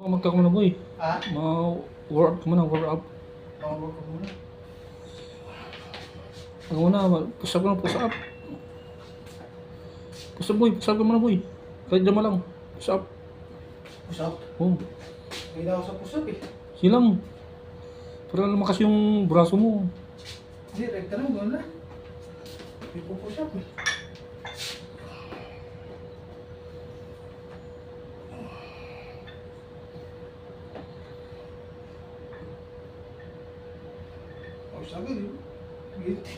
Magka ko muna boy. Ha? Work up muna, work up. Work ko muna. Ako muna, push up ka na, push up. Push up ka muna boy. Kahit dyan lang, push up. Push up? Oo. Hindi na ako sa push up eh. Silang. Para lumakas yung braso mo. Hindi, rekta lang, gano'n na. Hindi po push up eh. Oh, sabi rin. Guilty.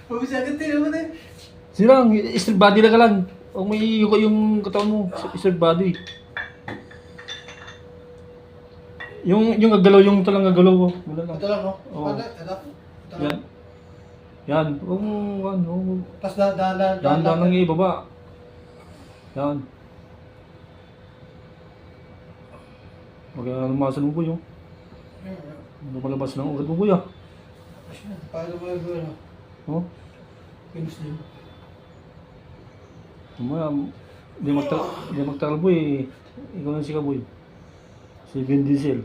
Sabi sa akin, naman eh. Silang, straight body lang ka lang. Huwag may yuko yung katawan mo, straight body. Yung gagalaw, yung talang gagalaw ko. Wala lang. Ito lang, no? Oo. Ito. Yan. Yan. Huwag mo, ano. Tapos dahan-dahan Dahan-dahan lang ibaba. Yan. Magkakalabasan mo po yung. Lumalabas ng ugat mo po yan. Paano mo yung ano? Oh? Kinis din. Mamaya, hindi magtagal boy. Ikaw na si Kaboy. Si Vin Diesel.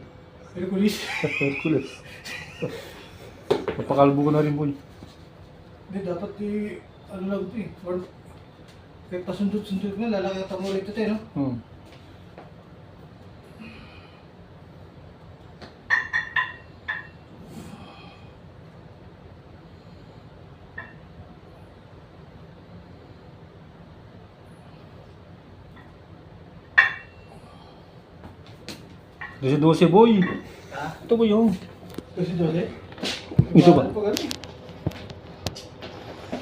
Hercules. Hercules. Papakalbo ko na rin boy. Hindi, dapat ano lang ito eh. Kahit pasundot-sundot nga, lalaki ka mo ulit ito eh, no? Dose boy. Ha? Ito boy yung. Kasi dole? Ito ba?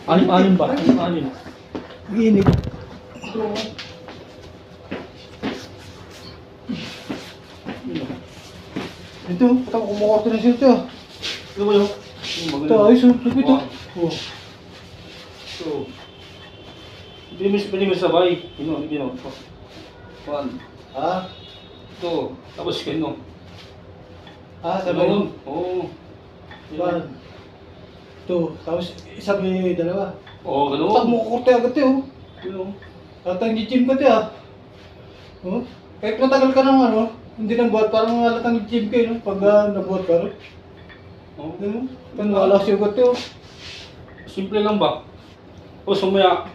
Ano Anim ba? Anim. Ginit. Ito, patang kumukorte na siya ito. Ito ba yung? Ito, ayos oh. Ito. Oh. So, hindi mo sabay. Hindi mo. One. Ha? Ito. Tapos kayo. Ah, sabay. Oo. One. Two. Tapos sabi dalawa. Oo, Pag gano'n. mukukorte agad ito oh. Gano'n. Tatang gym ka ito ah. Oh? Kahit matagal ka ng ano, hindi nang buhat, parang halatang gym kayo no? Pag nabuhat ka no? Oo. Ano? Pag wala siya agad ito. Simple lang ba? O sumaya.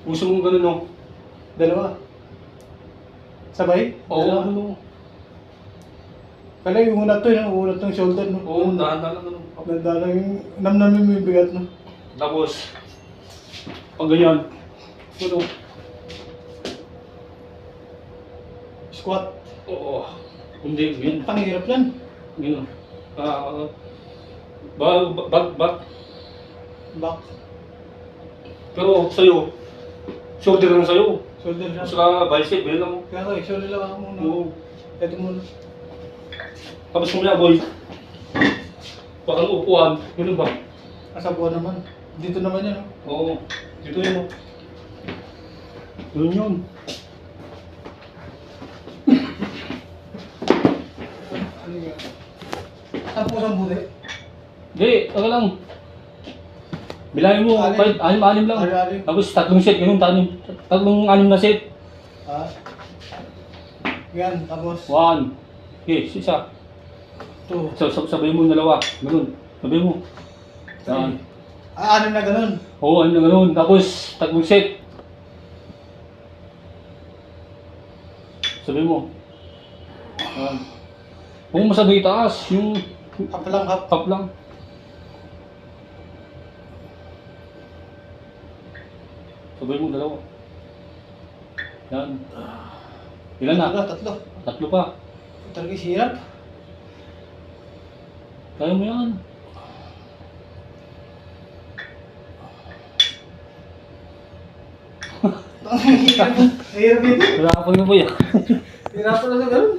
Gusto mong gano'n no? Dalawa. Sabay? Oo, Dalawa. ano. Kala yung una to yung una tong shoulder no? Oo, dahan-dahan lang gano'n. Dahan yung namnamin mo yung bigat no? Tapos, pag ganyan. Ano? Squat. Oo. Hindi, ganyan. Ang hirap yan. Ganyan. Back. Back. Pero sa'yo, shoulder lang sa'yo. Shoulder lang. Saka bicep, ganyan lang. Kaya ko shoulder lang ako muna. Oo. Ito muna. Tapos kumaya boy, baka ng upuan, gano'n ba? Asa buwan naman. Dito naman yan no? Oo, dito yun o. Yun yun. Ano yun? Tapos ang buti. Hindi, taga lang. Bilangin mo, Anim. kahit anim lang. Anim. Tapos tatlong set, ganun, tatlong anim na set. Ha? Yan, tapos. One. Okay, isa. Two. Sabay mo yung dalawa, ganun. Sabay mo. Yan. Anim na ganun. Oo, anim na ganun. Tapos tatlong set. Sabay mo. Yan. Huwag mo masyado itaas, yung Half lang, half. top lang. Sabay mo dalawa. Yan. Ilan na? Tatlo. Tatlo pa. Talaga hirap. Kaya mo yan. Hirap ito. Wala ka pag naboy ah. Hirapan na sa ganun.